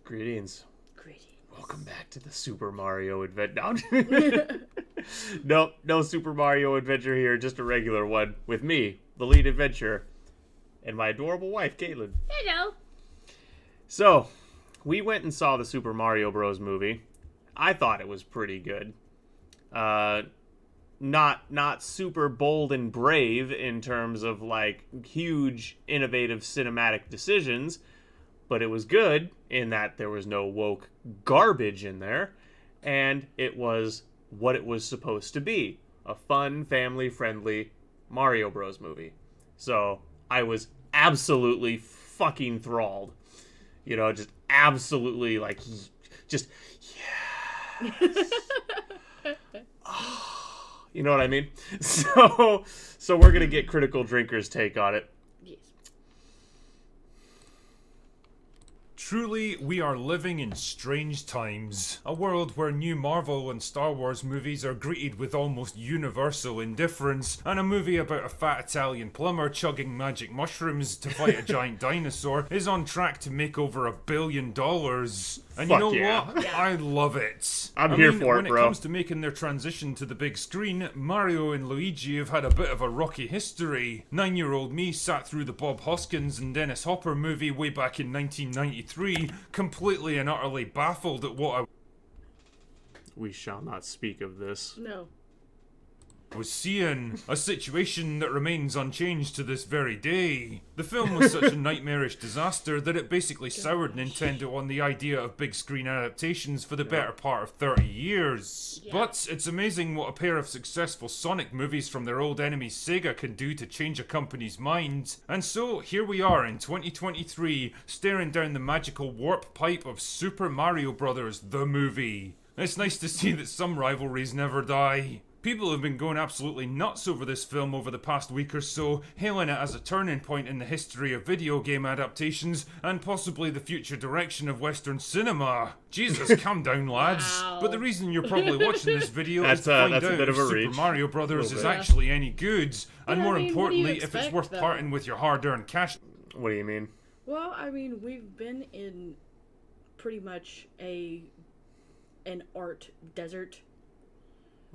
Greetings. Greetings. Welcome back to the Super Mario Adventure. No Super Mario Adventure here, just a regular one with me, the lead adventurer, and my adorable wife, Caitlin. Hello. So, we went and saw the Super Mario Bros. Movie. I thought it was pretty good. Not super bold and brave in terms of, like, huge, innovative cinematic decisions, but it was good in that there was no woke garbage in there, and it was what it was supposed to be. A fun, family-friendly Mario Bros. Movie. So, I was absolutely fucking enthralled. You know, just absolutely, like, just, yes. You know what I mean? So we're going to get Critical Drinker's take on it. Yes. Truly, we are living in strange times. A world where new Marvel and Star Wars movies are greeted with almost universal indifference, and a movie about a fat Italian plumber chugging magic mushrooms to fight a giant dinosaur is on track to make over $1 billion. And Fuck you know yeah. what? I love it. I'm here for it, when bro. it comes to making their transition to the big screen, Mario and Luigi have had a bit of a rocky history. 9-year-old me sat through the Bob Hoskins and Dennis Hopper movie way back in 1993, completely and utterly baffled at what I We shall not speak of this. No. was seeing, a situation that remains unchanged to this very day. The film was such a nightmarish disaster that it basically soured Nintendo on the idea of big screen adaptations for the better part of 30 years. Yeah. But it's amazing what a pair of successful Sonic movies from their old enemy Sega can do to change a company's mind. And so, here we are in 2023, staring down the magical warp pipe of Super Mario Bros. The movie. It's nice to see that some rivalries never die. People have been going absolutely nuts over this film over the past week or so, hailing it as a turning point in the history of video game adaptations and possibly the future direction of Western cinema. Jesus, calm down, lads. Wow. But the reason you're probably watching this video is to find that's a out bit if of a Super reach. Mario Brothers is bit. actually any good, and Yeah, more I mean, what do you importantly, if it's expect, worth though? parting with your hard-earned cash. What do you mean? Well, I mean, we've been in pretty much an art desert.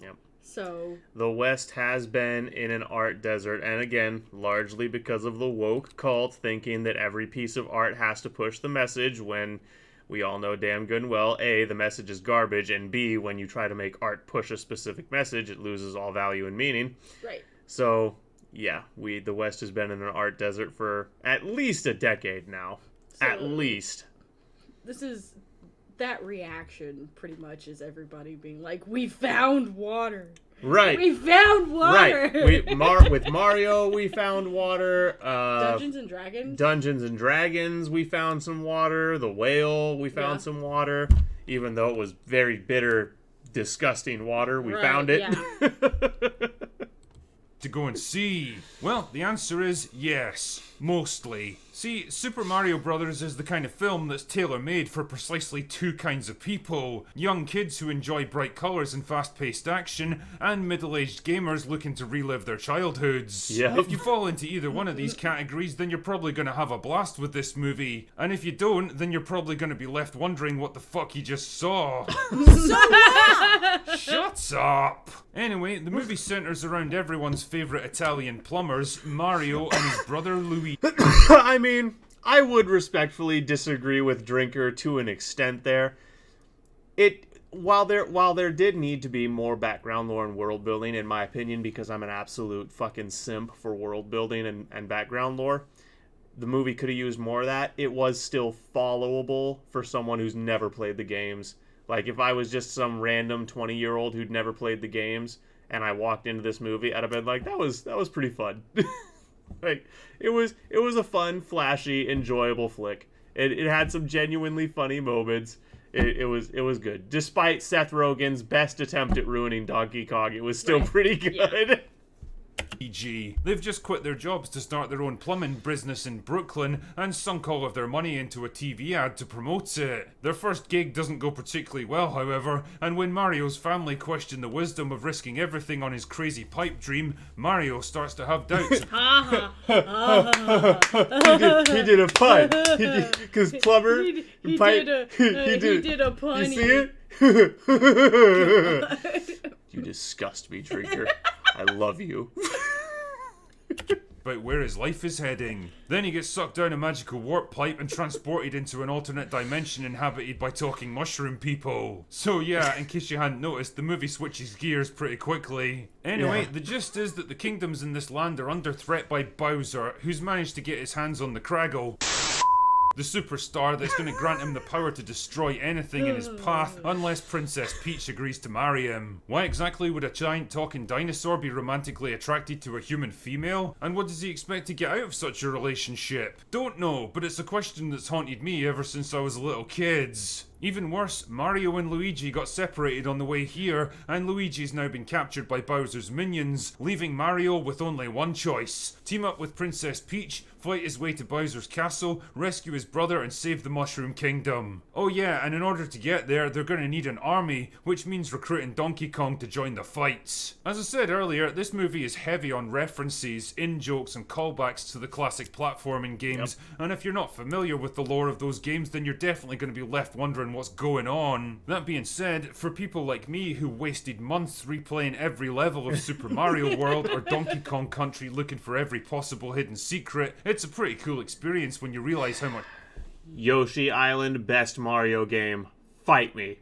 Yep. So, The West has been in an art desert, and again, largely because of the woke cult thinking that every piece of art has to push the message when we all know damn good and well, A, the message is garbage, and B, when you try to make art push a specific message, it loses all value and meaning. right. So, yeah, the West has been in an art desert for at least a decade now. So- At least. This is that reaction pretty much is everybody being like, "We found water. Right. We found water." Right. With Mario, we found water. Dungeons and Dragons. Dungeons and Dragons, we found some water. The Whale, we found some water. Even though it was very bitter, disgusting water, we Right, found it. yeah. To go and see? Well, the answer is yes. Mostly. See, Super Mario Bros. Is the kind of film that's tailor-made for precisely two kinds of people. Young kids who enjoy bright colours and fast-paced action, and middle-aged gamers looking to relive their childhoods. Yep. If you fall into either one of these categories, then you're probably going to have a blast with this movie. And if you don't, then you're probably going to be left wondering what the fuck you just saw. Shut up! Anyway, the movie centers around everyone's favourite Italian plumbers, Mario and his brother Luigi. I mean, I would respectfully disagree with Drinker to an extent there. While there did need to be more background lore and world building, in my opinion, because I'm an absolute fucking simp for world building and background lore, the movie could have used more of that. It was still followable for someone who's never played the games. Like, if I was just some random 20-year-old who'd never played the games, and I walked into this movie, I'd have been like, that was pretty fun. Like, it was a fun, flashy, enjoyable flick. It had some genuinely funny moments. It was good. Despite Seth Rogen's best attempt at ruining Donkey Kong, it was still Right. pretty good. Yeah. Luigi. They've just quit their jobs to start their own plumbing business in Brooklyn and sunk all of their money into a TV ad to promote it. Their first gig doesn't go particularly well, however, and when Mario's family question the wisdom of risking everything on his crazy pipe dream, Mario starts to have doubts. He did a pun. Because plumber, He pipe, did a pun. You see it? You disgust me, Drinker. I love you. About where his life is heading. Then he gets sucked down a magical warp pipe and transported into an alternate dimension inhabited by talking mushroom people. So yeah, in case you hadn't noticed, the movie switches gears pretty quickly. Anyway, the gist is that the kingdoms in this land are under threat by Bowser, who's managed to get his hands on the Craggle, the superstar that's going to grant him the power to destroy anything in his path unless Princess Peach agrees to marry him. Why exactly would a giant talking dinosaur be romantically attracted to a human female? And what does he expect to get out of such a relationship? Don't know, but it's a question that's haunted me ever since I was a little kid. Even worse, Mario and Luigi got separated on the way here, and Luigi's now been captured by Bowser's minions, leaving Mario with only one choice: team up with Princess Peach, fight his way to Bowser's castle, rescue his brother, and save the Mushroom Kingdom. Oh yeah, and in order to get there, they're gonna need an army, which means recruiting Donkey Kong to join the fights. As I said earlier, this movie is heavy on references, in-jokes, and callbacks to the classic platforming games, and if you're not familiar with the lore of those games, then you're definitely gonna be left wondering what's going on. That being said, for people like me who wasted months replaying every level of Super Mario World or Donkey Kong Country looking for every possible hidden secret, it's a pretty cool experience when you realize how much Yoshi Island, best Mario game. Fight me.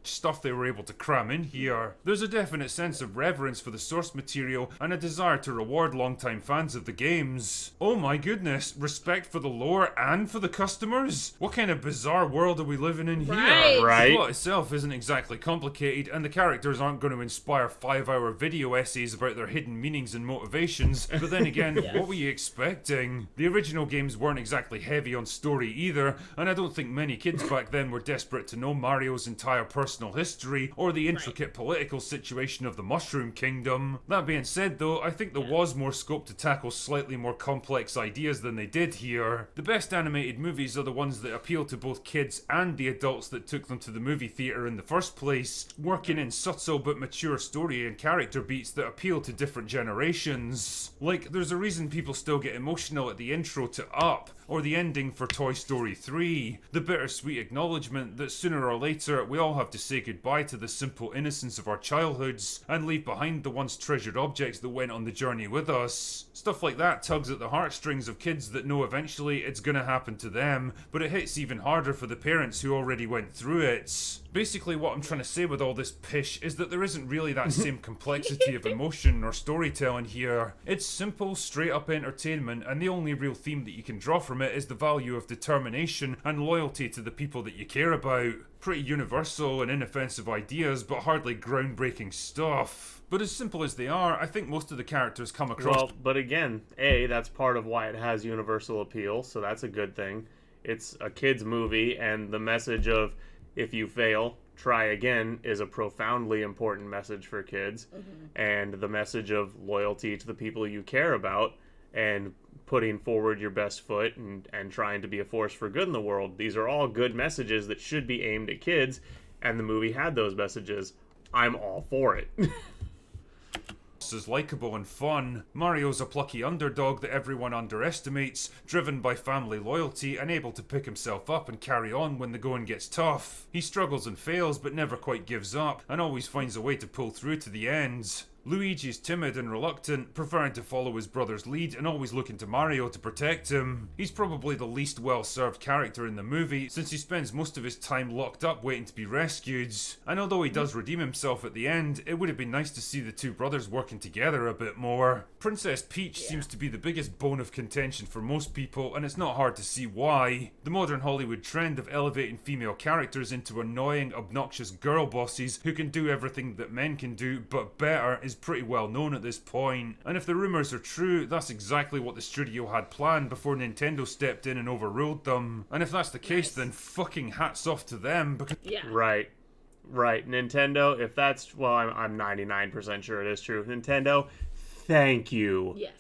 stuff they were able to cram in here. There's a definite sense of reverence for the source material and a desire to reward longtime fans of the games. Oh my goodness, respect for the lore and for the customers? What kind of bizarre world are we living in here? Right. The plot itself isn't exactly complicated, and the characters aren't going to inspire 5-hour video essays about their hidden meanings and motivations, but then again, what were you expecting? The original games weren't exactly heavy on story either, and I don't think many kids back then were desperate to know Mario's entire personal history or the intricate political situation of the Mushroom Kingdom. That being said though, I think there was more scope to tackle slightly more complex ideas than they did here. The best animated movies are the ones that appeal to both kids and the adults that took them to the movie theatre in the first place, working in subtle but mature story and character beats that appeal to different generations. Like, there's a reason people still get emotional at the intro to Up, or the ending for Toy Story 3, the bittersweet acknowledgement that sooner or later we all have to say goodbye to the simple innocence of our childhoods and leave behind the once treasured objects that went on the journey with us. Stuff like that tugs at the heartstrings of kids that know eventually it's gonna happen to them, but it hits even harder for the parents who already went through it. Basically what I'm trying to say with all this pish is that there isn't really that same complexity of emotion or storytelling here. It's simple, straight up entertainment, and the only real theme that you can draw from it is the value of determination and loyalty to the people that you care about. Pretty universal and inoffensive ideas, but hardly groundbreaking stuff. But as simple as they are, I think most of the characters come across... Well, but again, that's part of why it has universal appeal, so that's a good thing. It's a kid's movie, and the message of, if you fail, try again is a profoundly important message for kids. And the message of loyalty to the people you care about and putting forward your best foot and trying to be a force for good in the world. These are all good messages that should be aimed at kids, and the movie had those messages. I'm all for it. Is likeable and fun. Mario's a plucky underdog that everyone underestimates, driven by family loyalty and able to pick himself up and carry on when the going gets tough. He struggles and fails but never quite gives up and always finds a way to pull through to the end. Luigi's timid and reluctant, preferring to follow his brother's lead and always looking to Mario to protect him. He's probably the least well-served character in the movie, since he spends most of his time locked up waiting to be rescued. And although he does redeem himself at the end, it would have been nice to see the two brothers working together a bit more. Princess Peach seems to be the biggest bone of contention for most people, and it's not hard to see why. The modern Hollywood trend of elevating female characters into annoying, obnoxious girl bosses who can do everything that men can do, but better, is pretty well known at this point. And if the rumours are true, that's exactly what the studio had planned before Nintendo stepped in and overruled them. And if that's the case, then fucking hats off to them, because... Right. Right, Nintendo, if that's, well, I'm 99% sure it is true. Nintendo, thank you. Yes.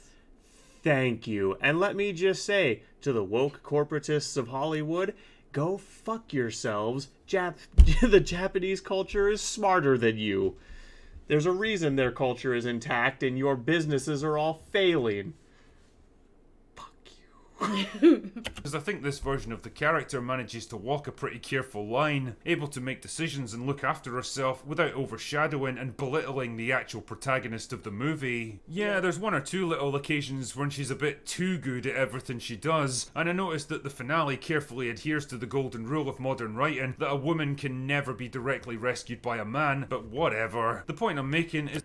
Thank you. And let me just say, to the woke corporatists of Hollywood, go fuck yourselves. The Japanese culture is smarter than you. There's a reason their culture is intact and your businesses are all failing. Because I think this version of the character manages to walk a pretty careful line, able to make decisions and look after herself without overshadowing and belittling the actual protagonist of the movie. Yeah, there's one or two little occasions when she's a bit too good at everything she does, and I noticed that the finale carefully adheres to the golden rule of modern writing that a woman can never be directly rescued by a man, but whatever. The point I'm making is...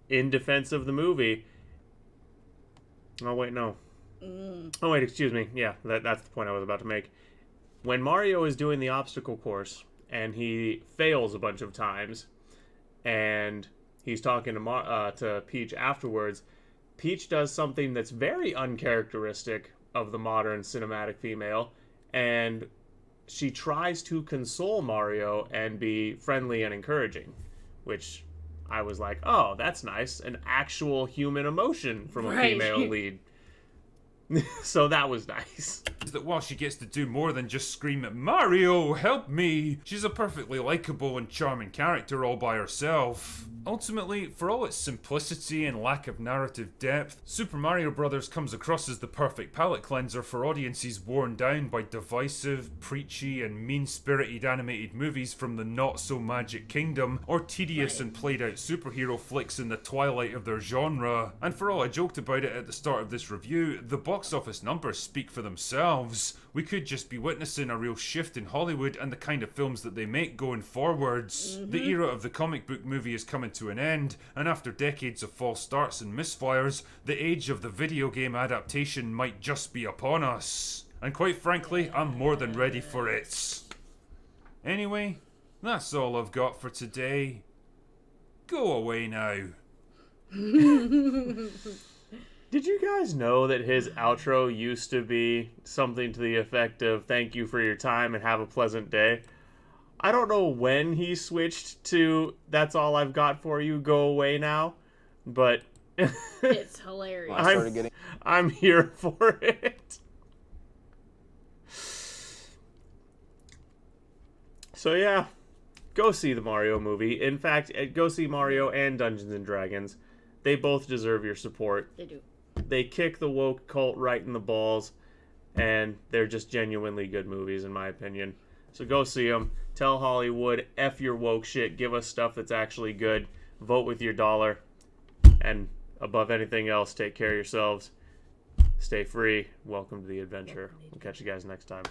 in defense of the movie... Oh, wait, no. Oh, wait, excuse me. Yeah, that's the point I was about to make. When Mario is doing the obstacle course, and he fails a bunch of times, and he's talking to Peach afterwards, Peach does something that's very uncharacteristic of the modern cinematic female, and she tries to console Mario and be friendly and encouraging, which... I was like, oh, that's nice. An actual human emotion from a female lead. So that was nice. That while she gets to do more than just scream at Mario, help me, she's a perfectly likable and charming character all by herself. Ultimately, for all its simplicity and lack of narrative depth, Super Mario Bros. Comes across as the perfect palate cleanser for audiences worn down by divisive, preachy, and mean-spirited animated movies from the not-so-magic kingdom, or tedious and played-out superhero flicks in the twilight of their genre. And for all I joked about it at the start of this review, the box office numbers speak for themselves. We could just be witnessing a real shift in Hollywood and the kind of films that they make going forwards. The era of the comic book movie is coming to an end, and after decades of false starts and misfires, the age of the video game adaptation might just be upon us. And quite frankly, I'm more than ready for it. Anyway, that's all I've got for today. Go away now. Did you guys know that his outro used to be something to the effect of "Thank you for your time and have a pleasant day"? I don't know when he switched to "That's all I've got for you, go away now," but It's hilarious. I'm here for it. So yeah, go see the Mario movie. In fact, go see Mario and Dungeons and Dragons. They both deserve your support. They do. They kick the woke cult right in the balls, and they're just genuinely good movies in my opinion. So go see them. Tell Hollywood, F your woke shit, give us stuff that's actually good. Vote with your dollar. And above anything else, take care of yourselves. Stay free. Welcome to the adventure. We'll catch you guys next time.